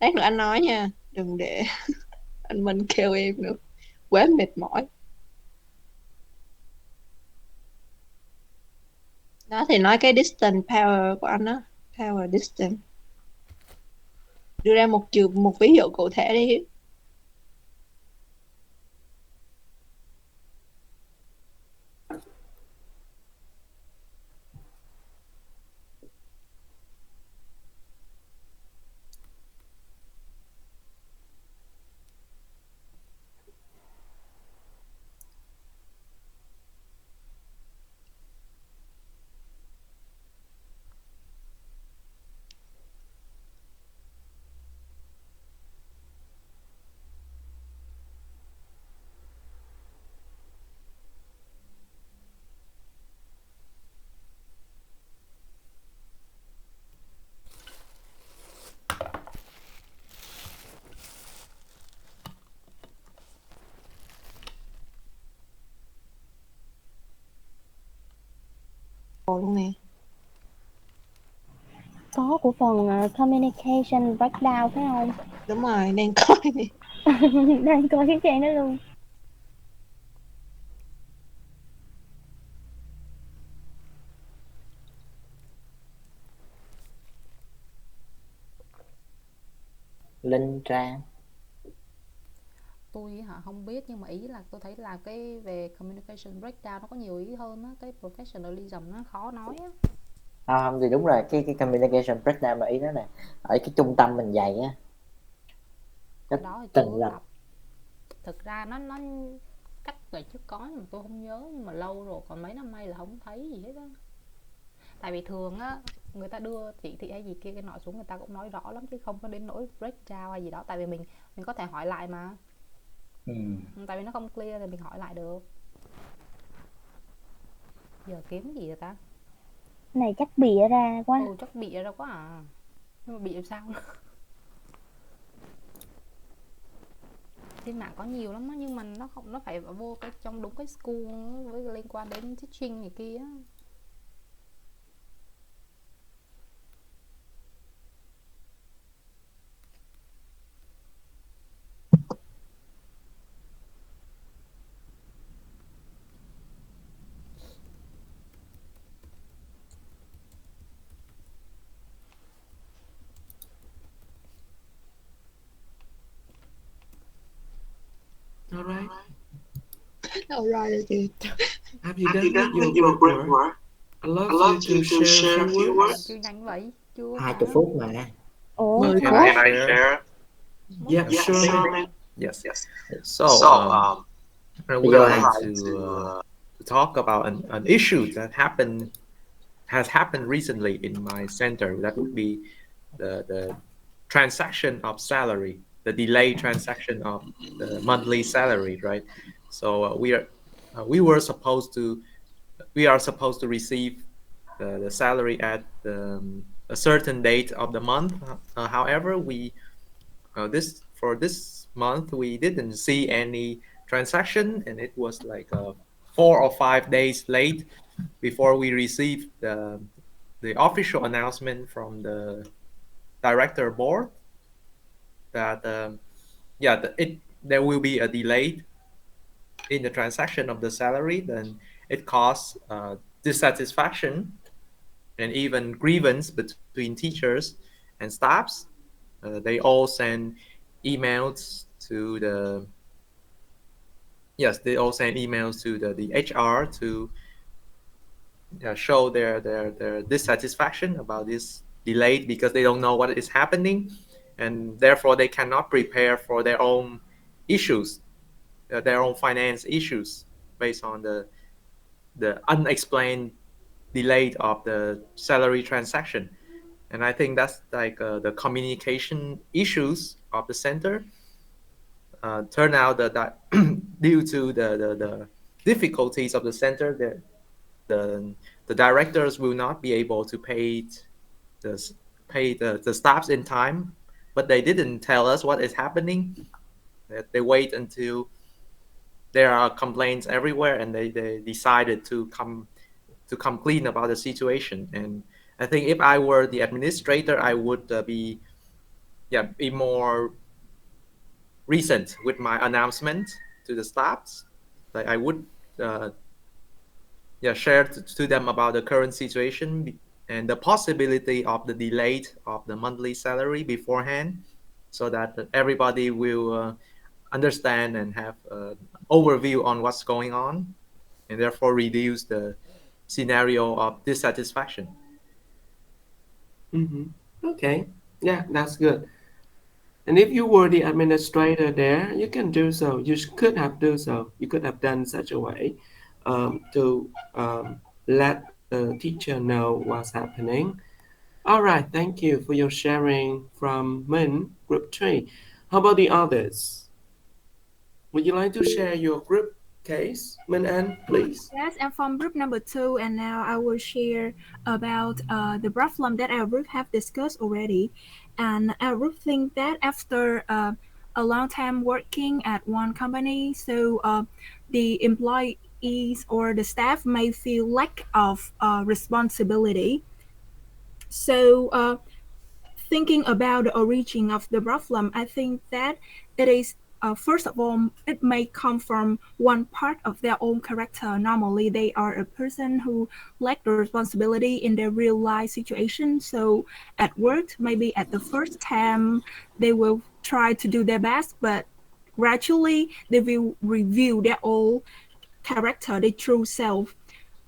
Lát nữa anh nói nha, đừng để anh Minh kêu em nữa, quá mệt mỏi. Đó thì nói cái distance power của anh đó, power distance. Đưa ra một ví dụ cụ thể đi. Ồ luôn nè. Có của phần communication breakdown phải không? Đúng rồi, đang coi nè. Đang coi cái trang đó luôn. Linh Trang. Tôi hả không biết, nhưng mà ý là tôi thấy là cái về communication breakdown nó có nhiều ý hơn á, cái professionalism nó khó nói á. Không thì đúng rồi, cái communication breakdown mà ý đó nè, ở cái trung tâm mình dạy á, cái Cái đó thì tình chưa lập. gặp. Thực ra nó cách về trước có nhưng mà tôi không nhớ, nhưng mà lâu rồi, còn mấy năm nay là không thấy gì hết á. Tại vì thường á người ta đưa chỉ thị hay gì kia cái nọ xuống, người ta cũng nói rõ lắm chứ không có đến nỗi breakdown hay gì đó, tại vì mình có thể hỏi lại mà. Ừ. Tại vì nó không clear thì mình hỏi lại được. Giờ kiếm gì rồi ta? Này chắc bịa ra quá. Ồ chắc bị ra quá à. Nhưng mà bị làm sao? Trên mạng có nhiều lắm á, nhưng mà nó không, nó phải vô cái trong đúng cái school với liên quan đến teaching này kia á. All right. Đâu rồi rồi chị. Have you done with your break work? I'd love you to share a few Sao words. chưa nhanh vậy? Chưa 20 mà. phút mà. Ủa, Mười Can phút. I share? Yeah, sure, man. Yes. So, I would Vô like hả? to talk about an issue that has happened recently in my center. That would be the transaction of salary, the delayed transaction of the monthly salary, right? So we are supposed to receive the salary at a certain date of the month. However, we this for this month we didn't see any transaction, and it was like 4 or 5 days late before we received the official announcement from the director board that there will be a delay in the transaction of the salary. Then it caused dissatisfaction and even grievance between teachers and staffs. They all send emails to the they all send emails to the HR to show their dissatisfaction about this delay because they don't know what is happening, and therefore they cannot prepare for their own issues, their own finance issues based on the unexplained delay of the salary transaction. And I think that's like the communication issues of the center. Turn out that due to the difficulties of the center, the the directors will not be able to the the staffs in time, but they didn't tell us what is happening. They wait until there are complaints everywhere, and they decided to come clean about the situation. And I think if I were the administrator, I would be be more recent with my announcement to the staffs. Like I would share to them about the current situation and the possibility of the delay of the monthly salary beforehand, so that everybody will understand and have an overview on what's going on, and therefore reduce the scenario of dissatisfaction. Okay, yeah, that's good. And if you were the administrator there, you can do so. You could have do so. You could have done such a way to let the teacher know what's happening. All right, thank you for your sharing from Min, Group 3. How about the others? Would you like to share your group case, Min An, please? Yes, I'm from group number 2, and now I will share about the problem that our group have discussed already. And our group think that after a long time working at one company, so the employees or the staff may feel lack of responsibility. So thinking about the origin of the problem, I think that it is first of all, it may come from one part of their own character. Normally, they are a person who lack the responsibility in their real life situation. So at work, maybe at the first time, they will try to do their best, but gradually they will review their own character, their true self.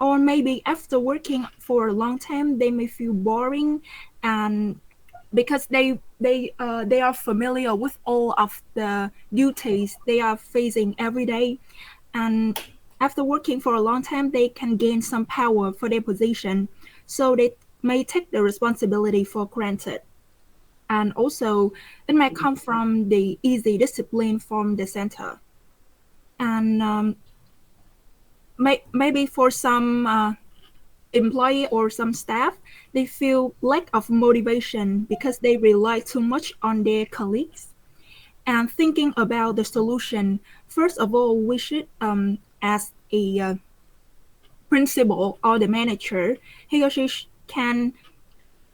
Or maybe after working for a long time, they may feel boring, and because they are familiar with all of the duties they are facing every day, and after working for a long time they can gain some power for their position, so they may take the responsibility for granted. And also it may come from the easy discipline from the center. And maybe for some employee or some staff, they feel lack of motivation because they rely too much on their colleagues. And thinking about the solution, first of all, we should ask a principal or the manager, he or she can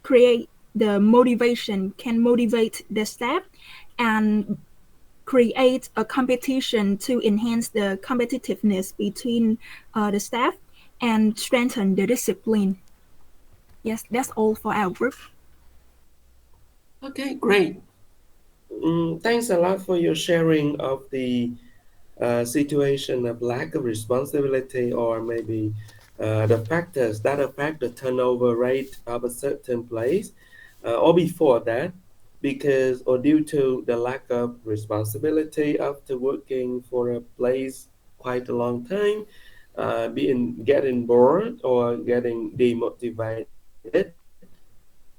create the motivation, can motivate the staff and create a competition to enhance the competitiveness between the staff and strengthen the discipline. Yes, that's all for our group. Okay, great. Thanks a lot for your sharing of the situation of lack of responsibility, or maybe the factors that affect the turnover rate of a certain place, or before that, because or due to the lack of responsibility after working for a place quite a long time, getting bored or getting demotivated.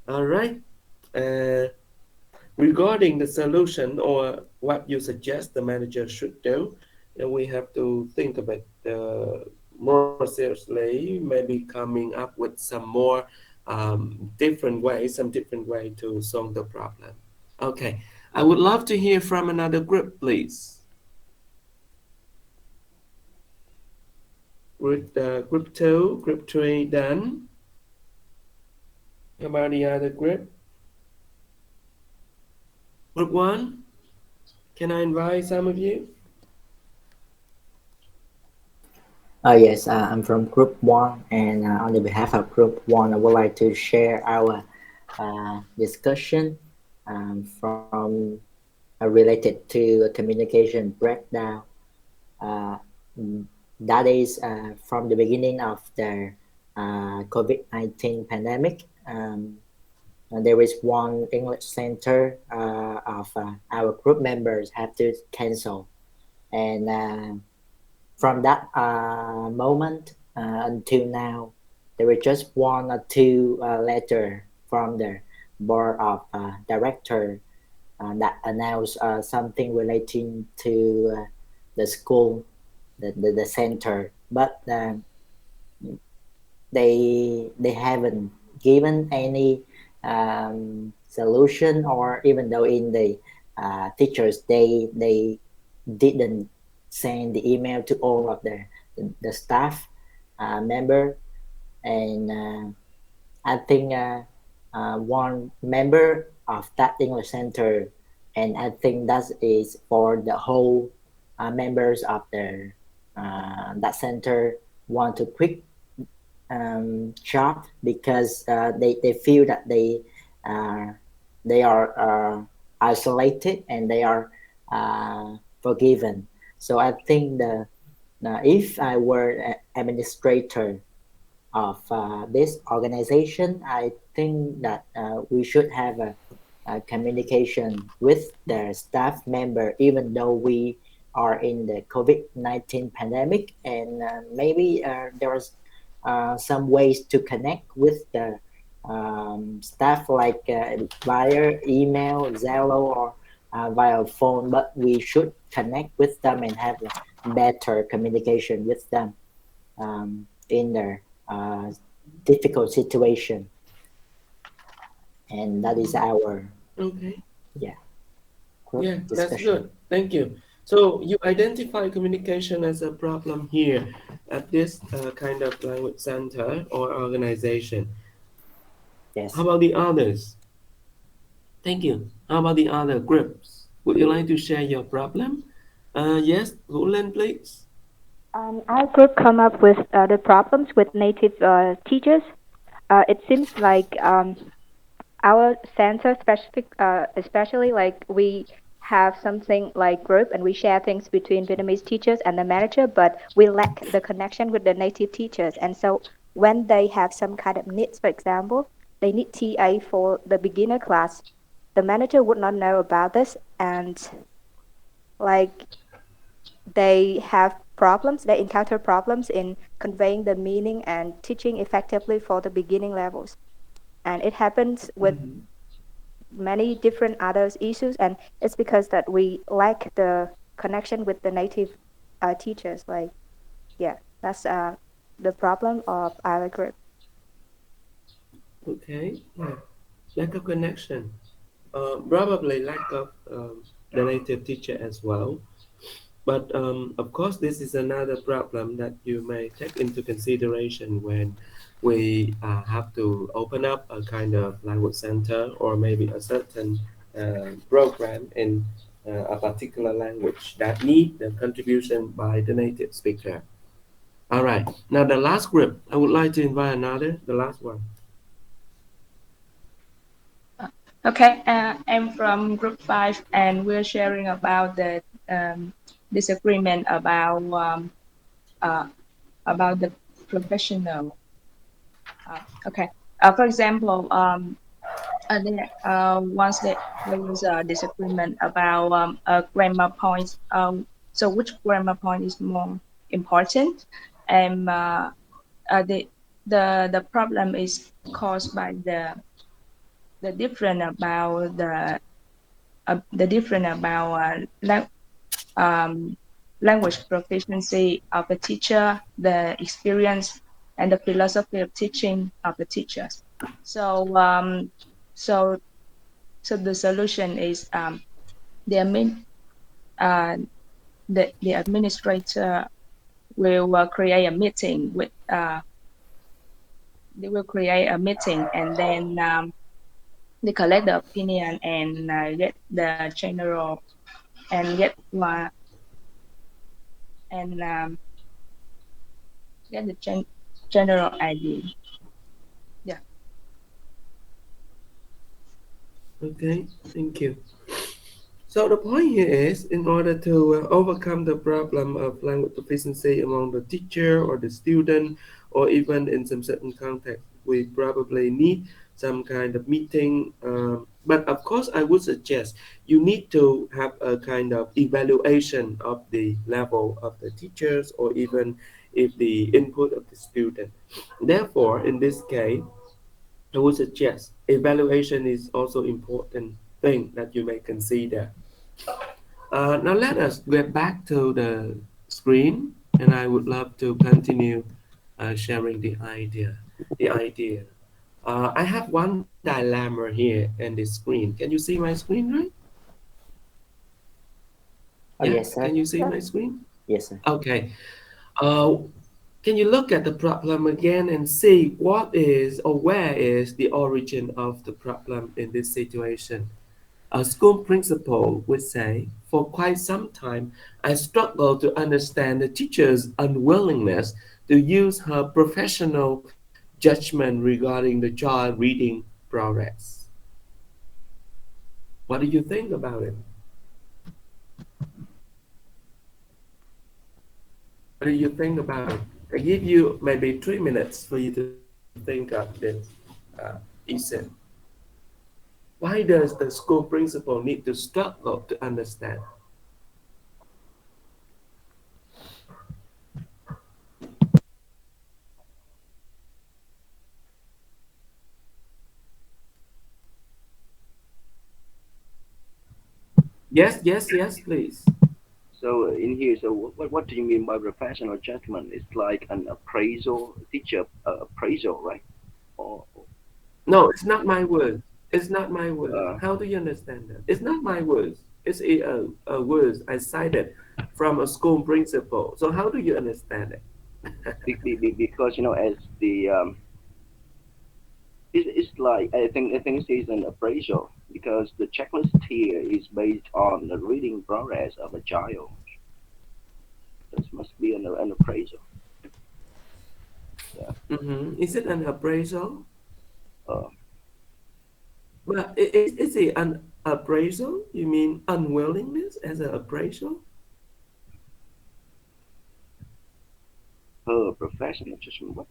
All right. Uh, Regarding the solution or what you suggest the manager should do, we have to think of it more seriously, maybe coming up with some more different ways, some different way to solve the problem. Okay, I would love to hear from another group, please. With group 2, group 3 done. How about the other group? Group 1, can I invite some of you? Yes, I'm from Group 1, and on the behalf of Group 1, I would like to share our discussion from related to communication breakdown. That is from the beginning of the COVID-19 pandemic. There is one English center of our group members have to cancel, and from that moment until now, there is just one or two letter from the board of director that announced something relating to the school, the center, but they haven't given any solution, or even though in the teachers they didn't send the email to all of the staff member. And I think one member of that English center, and I think that is for the whole members of the that center want to quit job because they feel that they are isolated and they are forgiven. So I think if I were an administrator of this organization, I think that we should have a communication with the staff member, even though we are in the COVID-19 pandemic, and maybe there's some ways to connect with the staff, like via email, Zello, or via phone, but we should connect with them and have a better communication with them in their difficult situation. And that is our Okay. group Yeah, that's discussion. good. Thank you. So you identify communication as a problem here at this kind of language center or organization. Yes. How about the others? Thank you. How about the other groups? Would you like to share your problem? Yes, Gulen, please. Our group come up with the problems with native teachers. It seems like our center specific, especially like we have something like group and we share things between Vietnamese teachers and the manager, but we lack the connection with the native teachers. And so when they have some kind of needs, for example, they need TA for the beginner class, the manager would not know about this, and like they have problems, they encounter problems in conveying the meaning and teaching effectively for the beginning levels. And it happens with many different other issues, and it's because that we lack the connection with the native teachers. Like, yeah, that's the problem of our group. Okay. Yeah. Lack of connection. Probably lack of the native teacher as well. But of course, this is another problem that you may take into consideration when we have to open up a kind of language center or maybe a certain program in a particular language that need the contribution by the native speaker. All right. Now the last group, I would like to invite another, the last one. Okay, I'm from group 5, and we're sharing about the disagreement about the professional. Okay, for example, once there was a disagreement about grammar points. So which grammar point is more important? And the problem is caused by the different about language proficiency of the teacher, the experience, and the philosophy of teaching of the teachers. So the solution is the administrator will create a meeting with they will create a meeting, and then they collect the opinion and get the general and get the general idea. Yeah. Okay, thank you. So the point here is, in order to overcome the problem of language proficiency among the teacher or the student, or even in some certain context, we probably need some kind of meeting. But of course, I would suggest you need to have a kind of evaluation of the level of the teachers, or even if the input of the student. Therefore, in this case, I would suggest evaluation is also important thing that you may consider. Now let us get back to the screen, and I would love to continue sharing the idea. I have one dilemma here in the screen. Can you see my screen, right? Oh, yes, sir. Can you see my screen? Yes, sir. Okay. can you look at the problem again and see what is or where is the origin of the problem in this situation? A school principal would say, for quite some time, I struggled to understand the teacher's unwillingness to use her professional judgment regarding the child reading progress. What do you think about it? What do you think about it? I give you maybe 3 minutes for you to think of this, Ethan. Why does the school principal need to struggle to understand? Yes, please. So in here, so what do you mean by professional judgment? It's like an appraisal, teacher appraisal, right? Or No, it's not my word. It's not my word. Uh, How do you understand that? It's not my words. It's a words I cited from a school principal. So how do you understand it? because as the it's like I think it's an appraisal because the checklist here is based on the reading progress of a child. This must be an appraisal. Yeah. Is it an appraisal? Uh, But is it an appraisal? You mean unwillingness as an appraisal? her professional judgment. What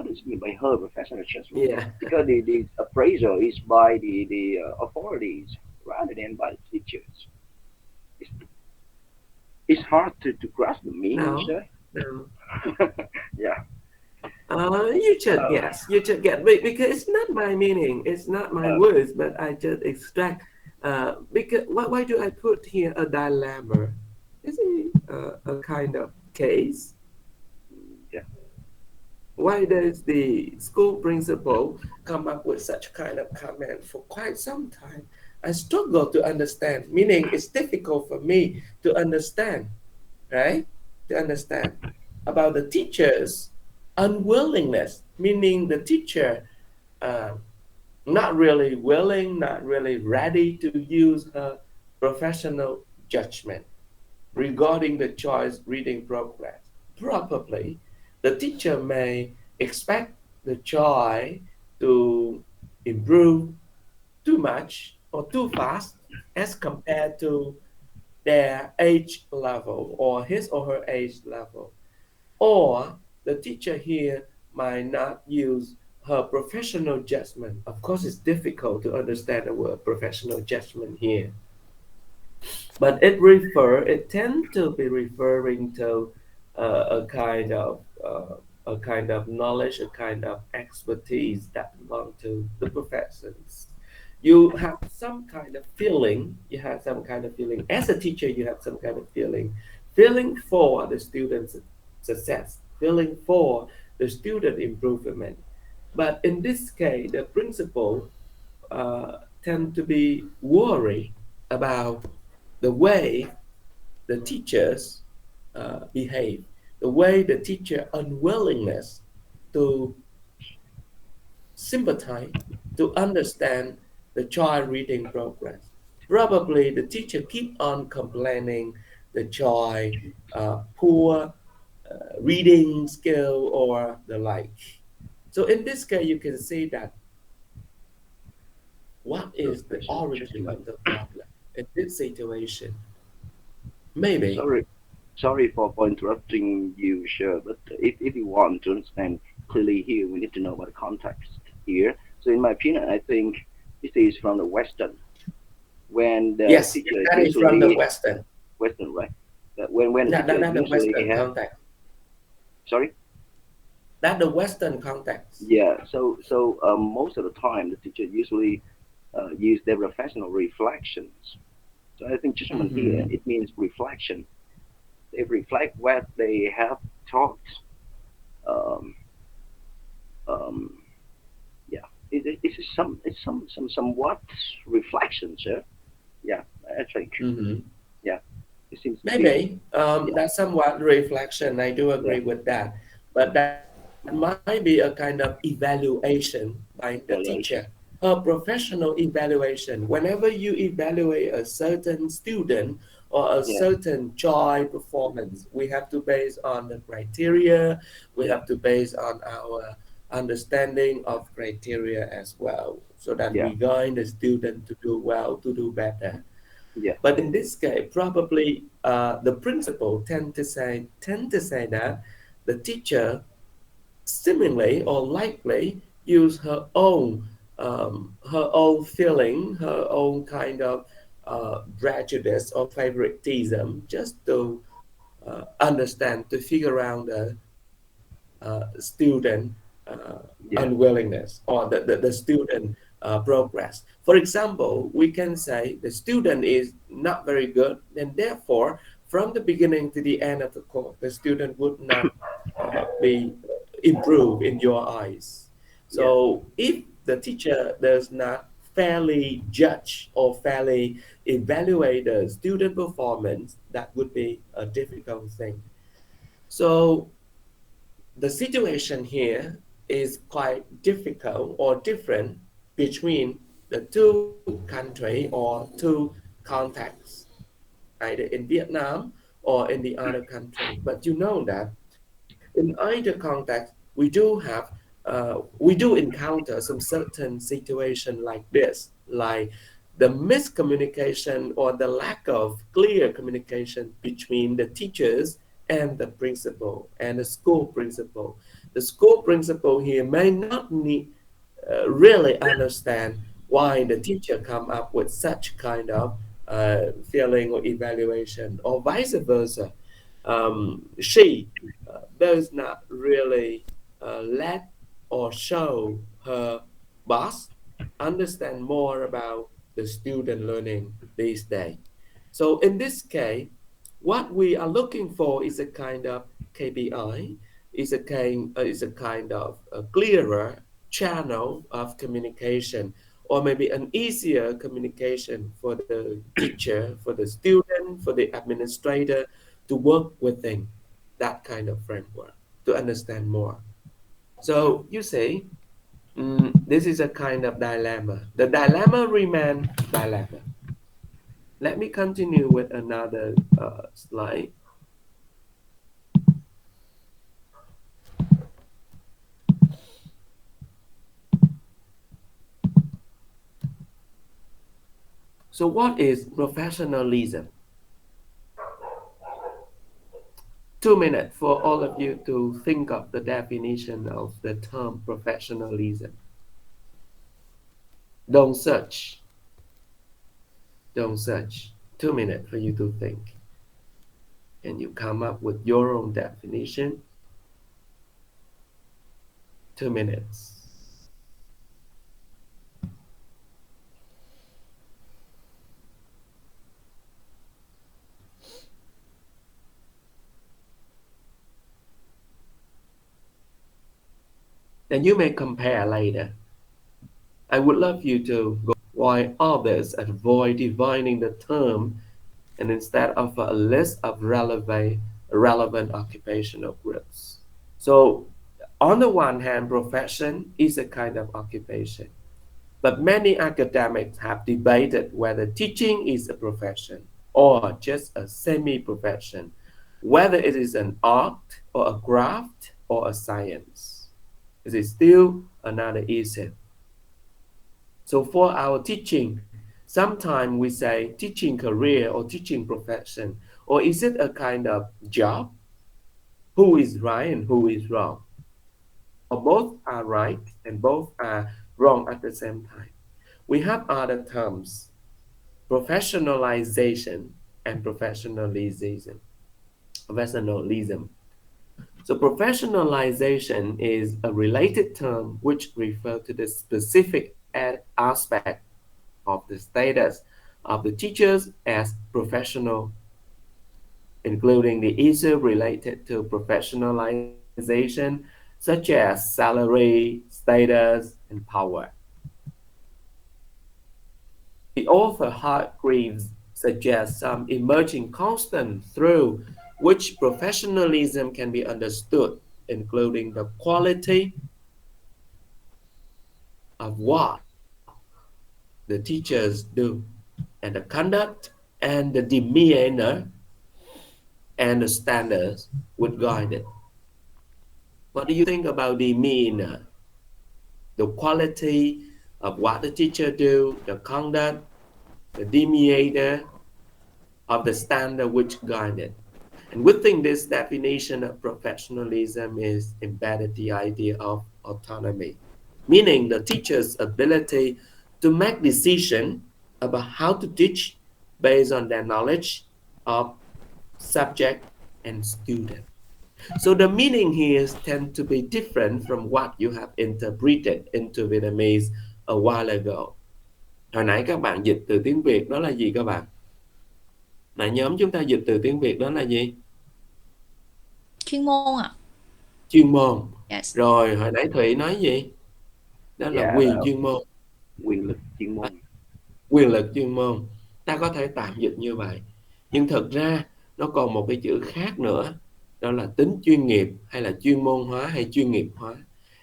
does it mean by her professional judgment? Yeah. Because the appraisal is by the authorities rather than by the teachers. It's hard to grasp the meaning, No. sir. No. Yeah. You should guess. You should get because it's not my meaning. It's not my words, but I just extract. Because why do I put here a dilemma? Is it a kind of case? Yeah. Why does the school principal come up with such kind of comment for quite some time? I struggle to understand, meaning it's difficult for me to understand, right? To understand about the teacher's unwillingness, meaning the teacher not really willing, not really ready to use her professional judgment regarding the child's reading progress. Probably, the teacher may expect the child to improve too much or too fast as compared to their age level or his or her age level. Or the teacher here might not use her professional judgment. Of course, it's difficult to understand the word professional judgment here. But it tends to be referring to a kind of knowledge, a kind of expertise that belong to the professions. You have some kind of feeling. As a teacher, you have some kind of feeling for the student's success, feeling for the student improvement. But in this case, the principal tend to be worried about the way the teachers behave, the way the teacher unwillingness to sympathize, to understand the child reading progress. Probably the teacher keep on complaining the child poor reading skill or the like. So in this case, you can see that what is the origin of the problem in this situation? Maybe. Sorry for interrupting you, sure, but if you want to understand clearly here, we need to know about the context here. So in my opinion, I think this is from the Western. When the yes, teacher that is from the Western. Western, right? When Not the Western have, context. Sorry? Not the Western context. Yeah, so most of the time, the teacher usually use their professional reflections. So I think judgment here, it means reflection. They reflect what they have taught. Yeah, it's somewhat reflection, sir. Yeah, I think. Yeah, it seems maybe that's somewhat reflection. I do agree with that. but that might be a kind of evaluation by the teacher. Evaluation. A professional evaluation. Whenever you evaluate a certain student or a Yeah. certain child performance, we have to base on the criteria, we Yeah. have to base on our understanding of criteria as well, so that Yeah. we guide the student to do well, to do better. Yeah. But in this case, probably the principal tend to say that the teacher seemingly or likely use her own feeling, her own kind of prejudice or favoritism, just to understand, to figure out the student Yeah. unwillingness or the student progress. For example, we can say the student is not very good, and therefore, from the beginning to the end of the course, the student would not be improved in your eyes. Yeah. So, if the teacher does not fairly judge or fairly evaluate the student performance, that would be a difficult thing. So, the situation here is quite difficult or different between the two country or two contexts, either in Vietnam or in the other country. But you know that in either context, we do encounter some certain situation like this, like the miscommunication or the lack of clear communication between the teachers and the principal and the school principal. The school principal here may not need really understand why the teacher come up with such kind of feeling or evaluation, or vice versa. She does not really let or show her boss understand more about the student learning these days. So in this case, what we are looking for is a kind of KPI, is a kind of a clearer channel of communication, or maybe an easier communication for the teacher, for the student, for the administrator to work within that kind of framework to understand more. So you see, this is a kind of dilemma. The dilemma remains dilemma. Let me continue with another slide. So what is professionalism? 2 minutes for all of you to think of the definition of the term professionalism. Don't search. Don't search. 2 minutes for you to think. And you come up with your own definition. 2 minutes. Then you may compare later. I would love you to go why others avoid defining the term, and instead of a list of relevant occupational groups. So on the one hand, profession is a kind of occupation, but many academics have debated whether teaching is a profession or just a semi-profession, whether it is an art or a craft or a science. It is still another issue. So for our teaching, sometimes we say teaching career or teaching profession, or is it a kind of job? Who is right and who is wrong? Or both are right and both are wrong at the same time. We have other terms, professionalization and professionalism. So professionalization is a related term which refers to the specific aspect of the status of the teachers as professional, including the issue related to professionalization, such as salary, status, and power. The author Hargreaves suggests some emerging constant through which professionalism can be understood including the quality of what the teachers do, and the conduct, and the demeanor, and the standards would guide it. What do you think about demeanor? The quality of what the teacher do, the conduct, the demeanor of the standard which guide it. And within this definition of professionalism is embedded the idea of autonomy, meaning the teacher's ability to make decisions about how to teach based on their knowledge of subject and student. So the meaning here tend to be different from what you have interpreted into Vietnamese a while ago. Hồi nãy các bạn dịch từ tiếng Việt đó là gì các bạn? Nãy nhóm chúng ta dịch từ tiếng Việt đó là gì? Chuyên môn ạ. Chuyên môn. Yes. Rồi hồi nãy Thụy nói gì? Đó là quyền chuyên môn. Quyền lực chuyên môn. Quyền lực chuyên môn. Ta có thể tạm dịch như vậy. Nhưng thực ra nó còn một cái chữ khác nữa. Đó là tính chuyên nghiệp hay là chuyên môn hóa hay chuyên nghiệp hóa.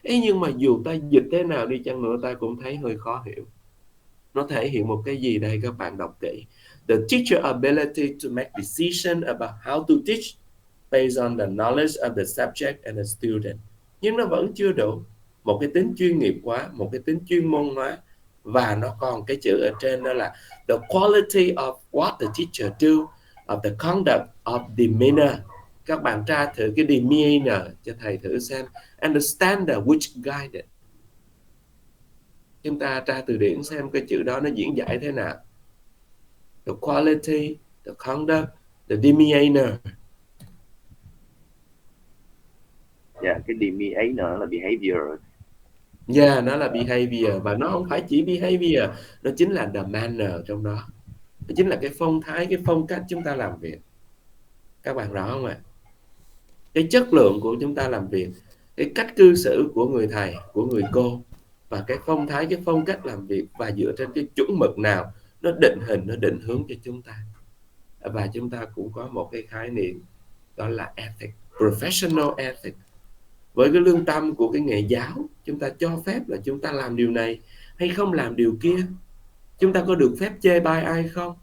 Nhưng mà dù ta dịch thế nào đi chăng nữa ta cũng thấy hơi khó hiểu. Nó thể hiện một cái gì đây các bạn đọc kỹ. The teacher ability to make decision about how to teach based on the knowledge of the subject and the student. Nhưng nó vẫn chưa đủ. Một cái tính chuyên nghiệp hóa, một cái tính chuyên môn hóa. Và nó còn cái chữ ở trên đó là the quality of what the teacher do, of the conduct, of demeanor. Các bạn tra thử cái demeanor cho thầy thử xem. And the standard which guide it. Chúng ta tra từ điển xem cái chữ đó nó diễn giải thế nào. The quality, the conduct, the demeanor. Dạ, cái demeanor là behavior. Yeah, nó là behavior. Và nó không phải chỉ behavior, nó chính là the manner trong đó. Nó chính là cái phong thái, cái phong cách chúng ta làm việc. Các bạn rõ không ạ? Cái chất lượng của chúng ta làm việc, cái cách cư xử của người thầy, của người cô, và cái phong thái, cái phong cách làm việc, và dựa trên cái chuẩn mực nào nó định hình, nó định hướng cho chúng ta. Và chúng ta cũng có một cái khái niệm đó là ethic, professional ethic. Với cái lương tâm của cái nghề giáo, chúng ta cho phép là chúng ta làm điều này hay không làm điều kia. Chúng ta có được phép chê bai ai không?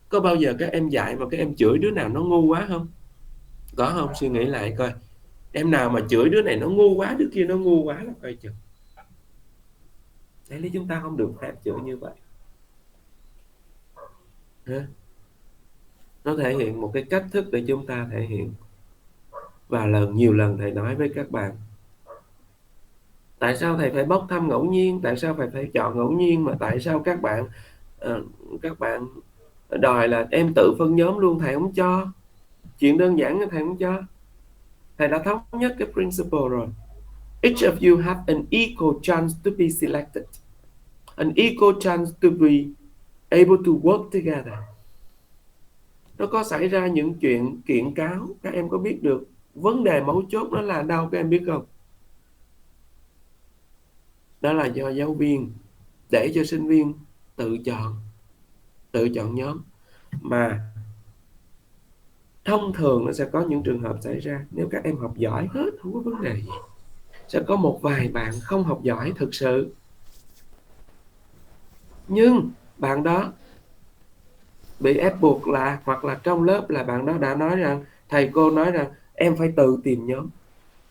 Có bao giờ các em dạy mà các em chửi đứa nào nó ngu quá không? Có không? Suy nghĩ lại coi. Em nào mà chửi đứa này nó ngu quá, đứa kia nó ngu quá là coi chừng. Đấy lý chúng ta không được phép chửi như vậy. Nó thể hiện một cái cách thức để chúng ta thể hiện. Và nhiều lần thầy nói với các bạn, tại sao thầy phải bốc thăm ngẫu nhiên, tại sao thầy phải chọn ngẫu nhiên, mà tại sao các bạn đòi là em tự phân nhóm luôn, thầy không cho. Chuyện đơn giản thầy không cho. Thầy đã thống nhất cái principle rồi. Each of you have an equal chance to be selected, an equal chance to be able to work together. Nó có xảy ra những chuyện kiện cáo, các em có biết được vấn đề mấu chốt nó là đâu, các em biết không? Đó là do giáo viên để cho sinh viên tự chọn nhóm. Mà thông thường nó sẽ có những trường hợp xảy ra. Nếu các em học giỏi hết, không có vấn đề gì, sẽ có một vài bạn không học giỏi thực sự, nhưng bạn đó bị ép buộc là, hoặc là trong lớp là bạn đó đã nói rằng, thầy cô nói rằng em phải tự tìm nhóm.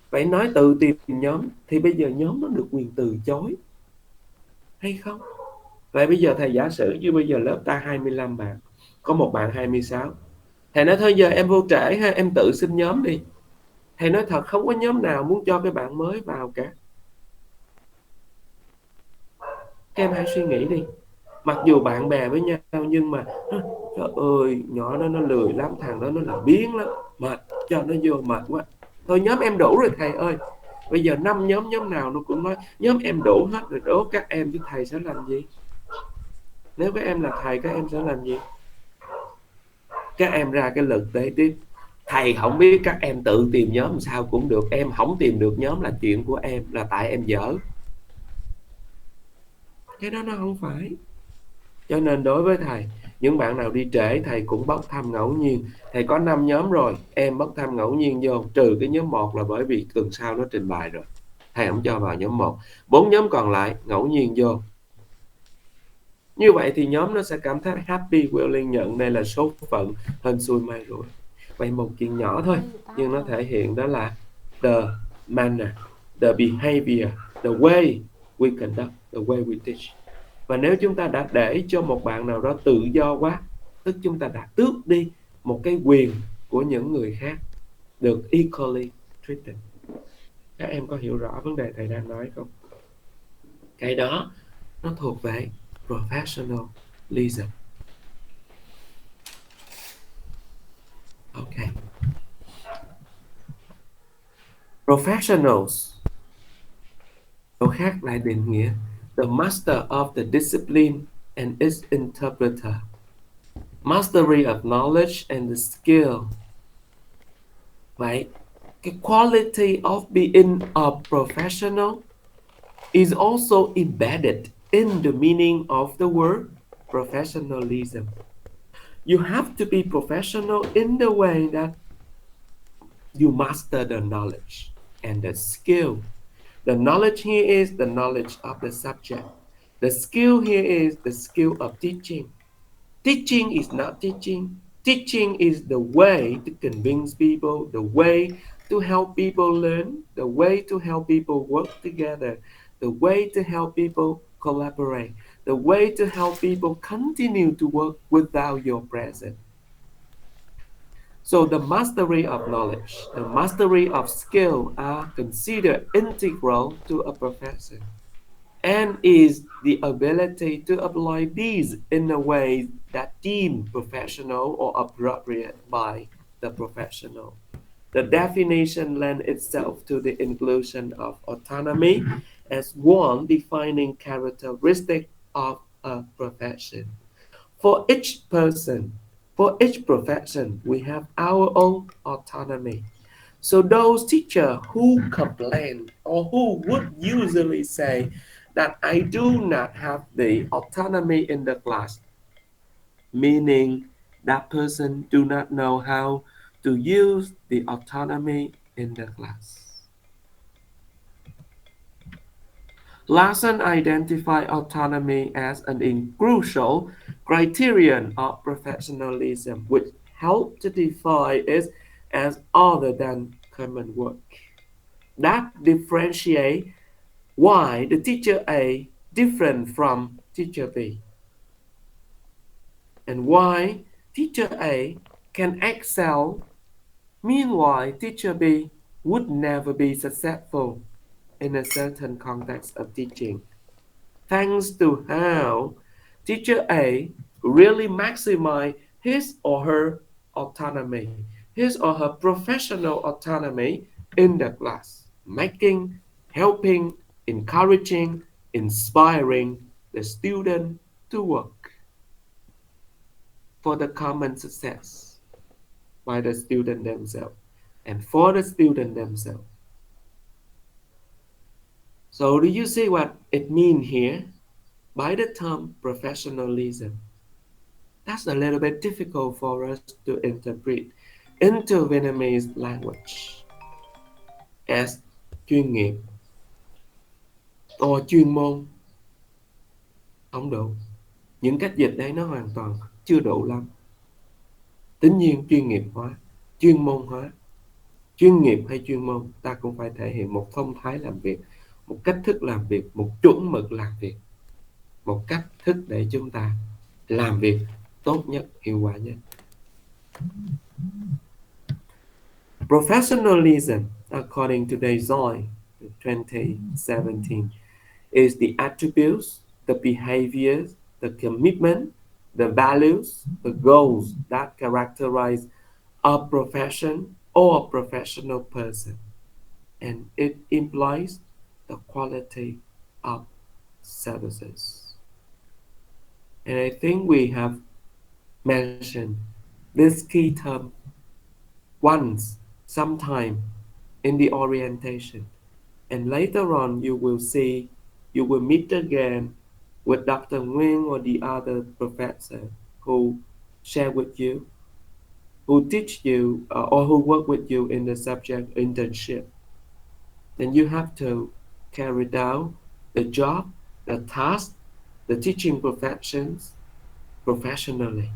Vậy nói tự tìm nhóm thì bây giờ nhóm nó được quyền từ chối hay không? Vậy bây giờ thầy giả sử như bây giờ lớp ta 25 bạn, có một bạn 26. Thầy nói thôi giờ em vô trễ ha, em tự xin nhóm đi. Thầy nói thật không có nhóm nào muốn cho cái bạn mới vào cả. Các em hãy suy nghĩ đi. Mặc dù bạn bè với nhau nhưng mà trời ơi nhỏ đó nó lười lắm, thằng đó nó là biếng lắm, mệt, cho nó vô mệt quá. Thôi nhóm em đủ rồi thầy ơi. Bây giờ 5 nhóm nào nó cũng nói nhóm em đủ hết rồi, đố các em chứ thầy sẽ làm gì? Nếu các em là thầy các em sẽ làm gì? Các em ra cái lực tế tiếp. Thầy không biết các em tự tìm nhóm sao cũng được, em không tìm được nhóm là chuyện của em, là tại em dở. Cái đó nó không phải. Cho nên đối với thầy, Những bạn nào đi trễ thầy cũng bốc thăm ngẫu nhiên. Thầy có 5 nhóm rồi, em bốc thăm ngẫu nhiên vô, trừ cái nhóm 1 là bởi vì tuần sau nó trình bày rồi, thầy không cho vào nhóm 1. 4 nhóm còn lại ngẫu nhiên vô. Như vậy thì nhóm nó sẽ cảm thấy happy, willing, nhận đây là số phận, hên xui may rủi. Vậy một chuyện nhỏ thôi, nhưng nó thể hiện đó là the manner, the behavior, the way we conduct, the way we teach. Và nếu chúng ta đã để cho một bạn nào đó tự do quá, tức chúng ta đã tước đi một cái quyền của những người khác được equally treated. Các em có hiểu rõ vấn đề thầy đang nói không? Cái đó nó thuộc về professionalism. Okay. Professionals có khác lại định nghĩa the master of the discipline and its interpreter. Mastery of knowledge and the skill. Vậy, cái quality of being a professional is also embedded in the meaning of the word professionalism. You have to be professional in the way that you master the knowledge and the skill. The knowledge here is the knowledge of the subject. The skill here is the skill of teaching. Teaching is not teaching. Teaching is the way to convince people, the way to help people learn, the way to help people work together, the way to help people collaborate, the way to help people continue to work without your presence. So the mastery of knowledge, the mastery of skill are considered integral to a profession, and is the ability to apply these in a way that deemed professional or appropriate by the professional. The definition lends itself to the inclusion of autonomy as one defining characteristic of a profession. For each person, for each profession, we have our own autonomy. So those teachers who complain or who would usually say that I do not have the autonomy in the class, meaning that person do not know how to use the autonomy in the class. Larson identified autonomy as an crucial criterion of professionalism, which helped to define it as other than common work. That differentiates why the teacher A different from teacher B, and why teacher A can excel, meanwhile teacher B would never be successful in a certain context of teaching, thanks to how teacher A really maximize his or her autonomy, his or her professional autonomy in the class, making, helping, encouraging, inspiring the student to work for the common success by the student themselves and for the student themselves. So do you see what it means here by the term professionalism? That's a little bit difficult for us to interpret into Vietnamese language as chuyên nghiệp or chuyên môn. Không đủ. Những cách dịch đấy nó hoàn toàn chưa đủ lắm. Tất nhiên chuyên nghiệp hóa, chuyên môn hóa. Chuyên nghiệp hay chuyên môn, ta cũng phải thể hiện một phong thái làm việc, một cách thức làm việc, một chuẩn mực làm việc, một cách thức để chúng ta làm việc tốt nhất, hiệu quả nhất. Professionalism, according to Design 2017, is the attributes, the behaviors, the commitment, the values, the goals that characterize a profession or a professional person, and it implies the quality of services. And I think we have mentioned this key term once, sometime in the orientation, and later on you will meet again with Dr. Nguyen or the other professor who share with you, who teach you, or who work with you in the subject internship. Then you have to carry out the job, the task, the teaching professions professionally.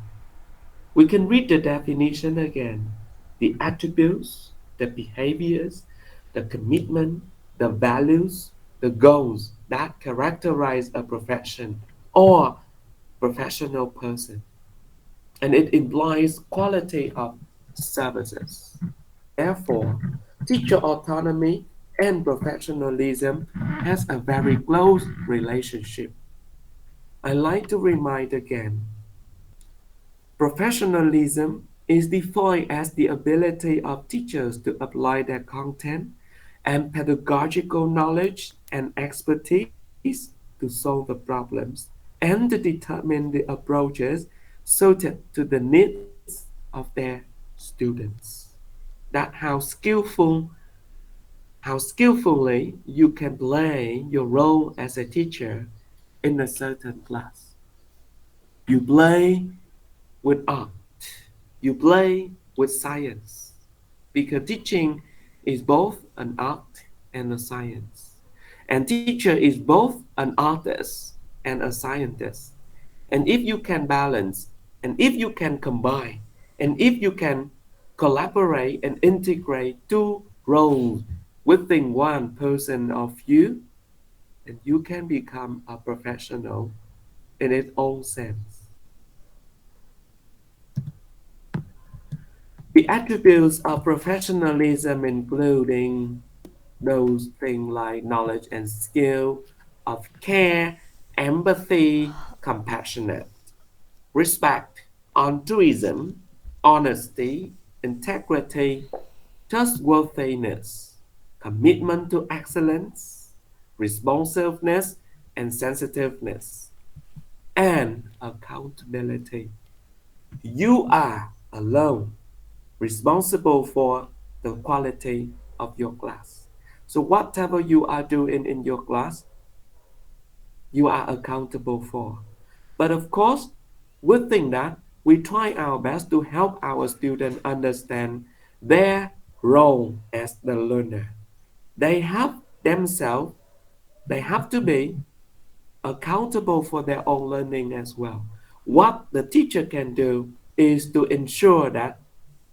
We can read the definition again. The attributes, the behaviors, the commitment, the values, the goals that characterize a profession or professional person. And it implies quality of services. Therefore, teacher autonomy and professionalism has a very close relationship. I like to remind again, professionalism is defined as the ability of teachers to apply their content and pedagogical knowledge and expertise to solve the problems and to determine the approaches suited to the needs of their students. That how skillfully you can play your role as a teacher in a certain class. You play with art, you play with science, because teaching is both an art and a science. And teacher is both an artist and a scientist. And if you can balance, and if you can combine, and if you can collaborate and integrate two roles within one person of you, then you can become a professional in its own sense. The attributes of professionalism including those things like knowledge and skill, of care, empathy, compassionate, respect, altruism, honesty, integrity, trustworthiness, commitment to excellence, responsiveness and sensitiveness, and accountability. You are alone responsible for the quality of your class. So whatever you are doing in your class, you are accountable for. But of course, within that, we try our best to help our students understand their role as the learner. They have themselves, they have to be accountable for their own learning as well. What the teacher can do is to ensure that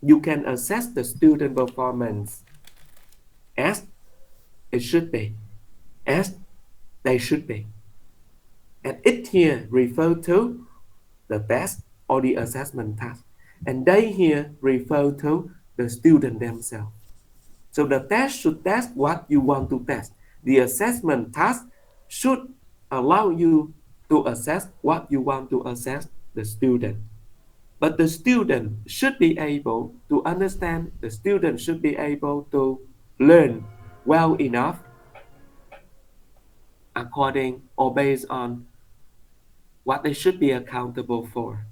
you can assess the student performance as it should be, as they should be. And it here refer to the test or the assessment task. And they here refer to the student themselves. So the test should test what you want to test. The assessment task should allow you to assess what you want to assess the student. But the student should be able to understand, the student should be able to learn well enough according or based on what they should be accountable for.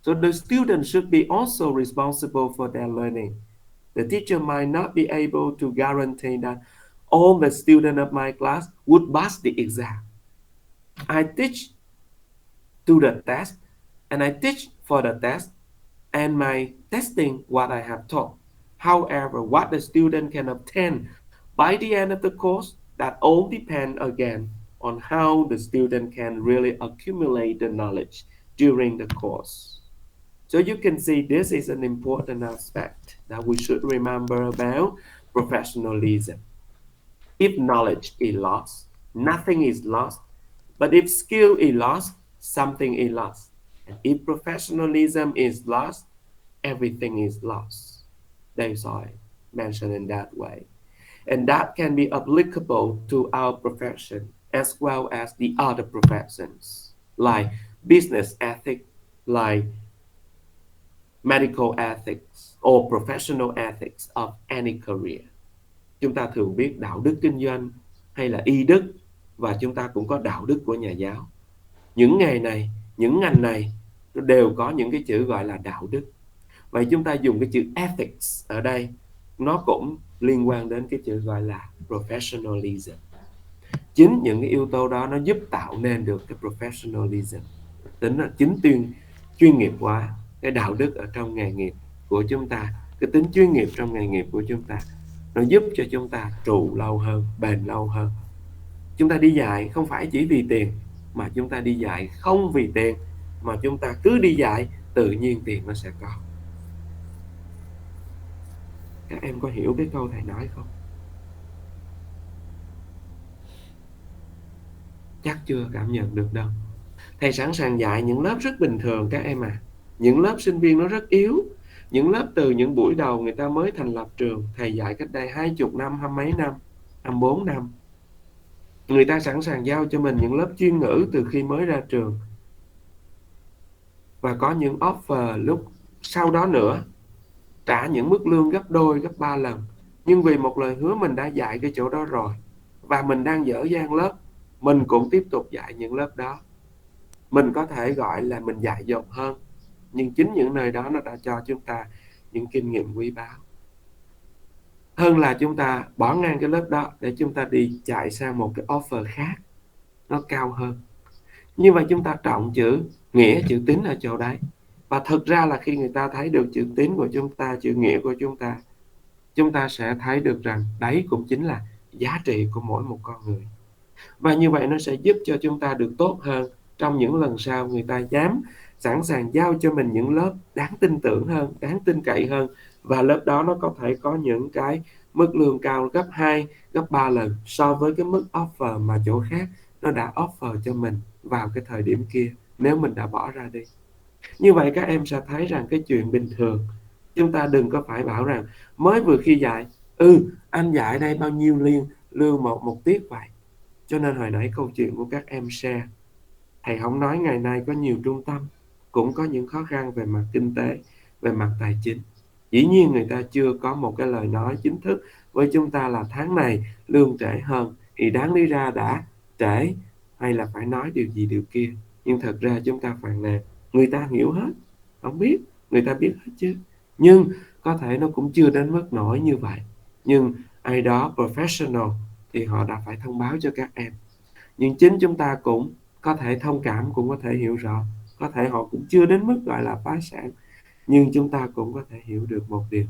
So the student should be also responsible for their learning. The teacher might not be able to guarantee that all the students of my class would pass the exam. I teach to the test and I teach for the test and my testing what I have taught. However, what the student can obtain by the end of the course, that all depends again on how the student can really accumulate the knowledge during the course. So you can see this is an important aspect that we should remember about professionalism. If knowledge is lost, nothing is lost. But if skill is lost, something is lost. And if professionalism is lost, everything is lost. That's why I mentioned in that way. And that can be applicable to our profession as well as the other professions, like business ethics, like medical ethics or professional ethics of any career. Chúng ta thường biết đạo đức kinh doanh hay là y đức, và chúng ta cũng có đạo đức của nhà giáo. Những nghề này, những ngành này đều có những cái chữ gọi là đạo đức. Vậy chúng ta dùng cái chữ ethics ở đây, nó cũng liên quan đến cái chữ gọi là professionalism. Chính những cái yếu tố đó nó giúp tạo nên được cái professionalism. Tính là chuyên nghiệp hóa cái đạo đức ở trong nghề nghiệp của chúng ta, cái tính chuyên nghiệp trong nghề nghiệp của chúng ta. Nó giúp cho chúng ta trụ lâu hơn, bền lâu hơn. Chúng ta đi dạy không phải chỉ vì tiền, mà chúng ta đi dạy không vì tiền, mà chúng ta cứ đi dạy, tự nhiên tiền nó sẽ có. Các em có hiểu cái câu thầy nói không? Chắc chưa cảm nhận được đâu. Thầy sẵn sàng dạy những lớp rất bình thường các em à. Những lớp sinh viên nó rất yếu. Những lớp từ những buổi đầu người ta mới thành lập trường. Thầy dạy cách đây 20 năm, 20 mấy năm, 24 năm. Người ta sẵn sàng giao cho mình những lớp chuyên ngữ từ khi mới ra trường. Và có những offer lúc sau đó nữa, trả những mức lương gấp đôi, gấp 3 lần. Nhưng vì một lời hứa mình đã dạy cái chỗ đó rồi, và mình đang dở dang lớp, mình cũng tiếp tục dạy những lớp đó. Mình có thể gọi là mình dạy dột hơn, nhưng chính những nơi đó nó đã cho chúng ta những kinh nghiệm quý báu. Hơn là chúng ta bỏ ngang cái lớp đó để chúng ta đi chạy sang một cái offer khác, nó cao hơn. Như vậy chúng ta trọng chữ nghĩa, chữ tín ở chỗ đấy. Và thực ra là khi người ta thấy được chữ tín của chúng ta, chữ nghĩa của chúng ta sẽ thấy được rằng đấy cũng chính là giá trị của mỗi một con người. Và như vậy nó sẽ giúp cho chúng ta được tốt hơn. Trong những lần sau người ta dám sẵn sàng giao cho mình những lớp đáng tin tưởng hơn, đáng tin cậy hơn. Và lớp đó nó có thể có những cái mức lương cao gấp 2, gấp 3 lần so với cái mức offer mà chỗ khác nó đã offer cho mình vào cái thời điểm kia, nếu mình đã bỏ ra đi. Như vậy các em sẽ thấy rằng cái chuyện bình thường. Chúng ta đừng có phải bảo rằng mới vừa khi dạy, anh dạy đây bao nhiêu lương một tiết vậy. Cho nên hồi nãy câu chuyện của các em share, thầy không nói ngày nay có nhiều trung tâm cũng có những khó khăn về mặt kinh tế, về mặt tài chính. Dĩ nhiên người ta chưa có một cái lời nói chính thức với chúng ta là tháng này lương trễ hơn thì đáng lý ra đã trễ, hay là phải nói điều gì điều kia. Nhưng thật ra chúng ta phàn nàn, người ta hiểu hết, không biết, người ta biết hết chứ. Nhưng có thể nó cũng chưa đến mức nổi như vậy. Nhưng ai đó professional thì họ đã phải thông báo cho các em. Nhưng chính chúng ta cũng có thể thông cảm, cũng có thể hiểu rõ. Có thể họ cũng chưa đến mức gọi là phá sản, nhưng chúng ta cũng có thể hiểu được một điều,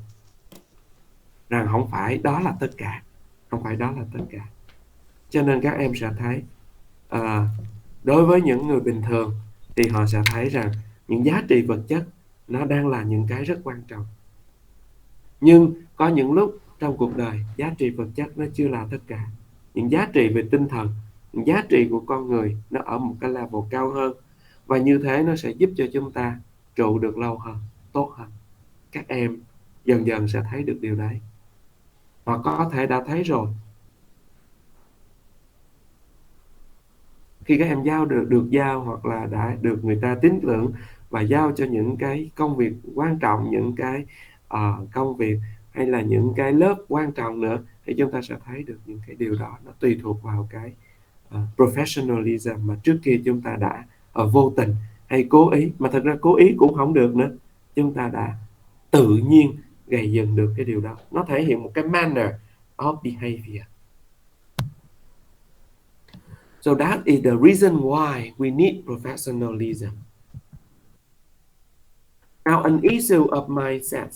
rằng không phải đó là tất cả. Không phải đó là tất cả. Cho nên các em sẽ thấy đối với những người bình thường thì họ sẽ thấy rằng những giá trị vật chất nó đang là những cái rất quan trọng. Nhưng có những lúc trong cuộc đời giá trị vật chất nó chưa là tất cả. Những giá trị về tinh thần, những giá trị của con người nó ở một cái level cao hơn. Và như thế nó sẽ giúp cho chúng ta trụ được lâu hơn, tốt hơn. Các em dần dần sẽ thấy được điều đấy. Hoặc có thể đã thấy rồi. Khi các em được giao hoặc là đã được người ta tín tưởng và giao cho những cái công việc quan trọng, những cái công việc hay là những cái lớp quan trọng nữa, thì chúng ta sẽ thấy được những cái điều đó nó tùy thuộc vào cái professionalism mà trước kia chúng ta đã vô tình hay cố ý, mà thật ra cố ý cũng không được nữa, chúng ta đã tự nhiên gây dựng được cái điều đó. Nó thể hiện một cái manner of behavior. So that is the reason why we need professionalism. Now, an issue of mindset,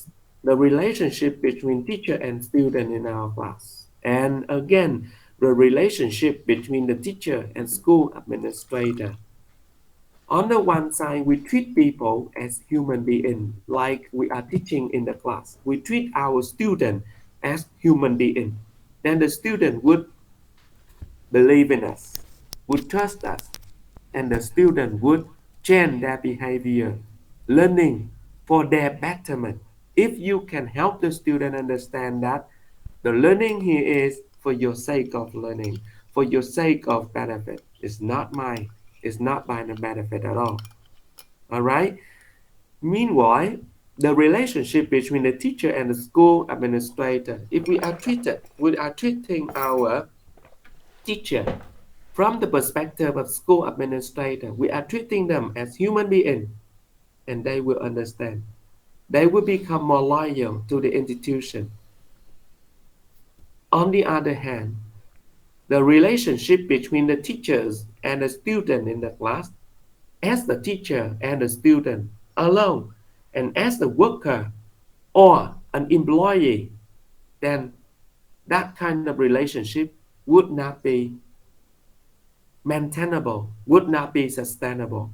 the relationship between teacher and student in our class. And again, the relationship between the teacher and school administrator. On the one side, we treat people as human beings, like we are teaching in the class. We treat our student as human beings. Then the student would believe in us, would trust us, and the student would change their behavior, learning for their betterment. If you can help the student understand that the learning here is for your sake of learning, for your sake of benefit. It's not mine. It's not by the benefit at all. All right? Meanwhile, the relationship between the teacher and the school administrator, if we are treating our teacher from the perspective of school administrator, we are treating them as human beings, and they will understand. They will become more loyal to the institution. On the other hand, the relationship between the teachers and the student in the class, as the teacher and the student, alone and as a worker or an employee, then that kind of relationship would not be maintainable, would not be sustainable.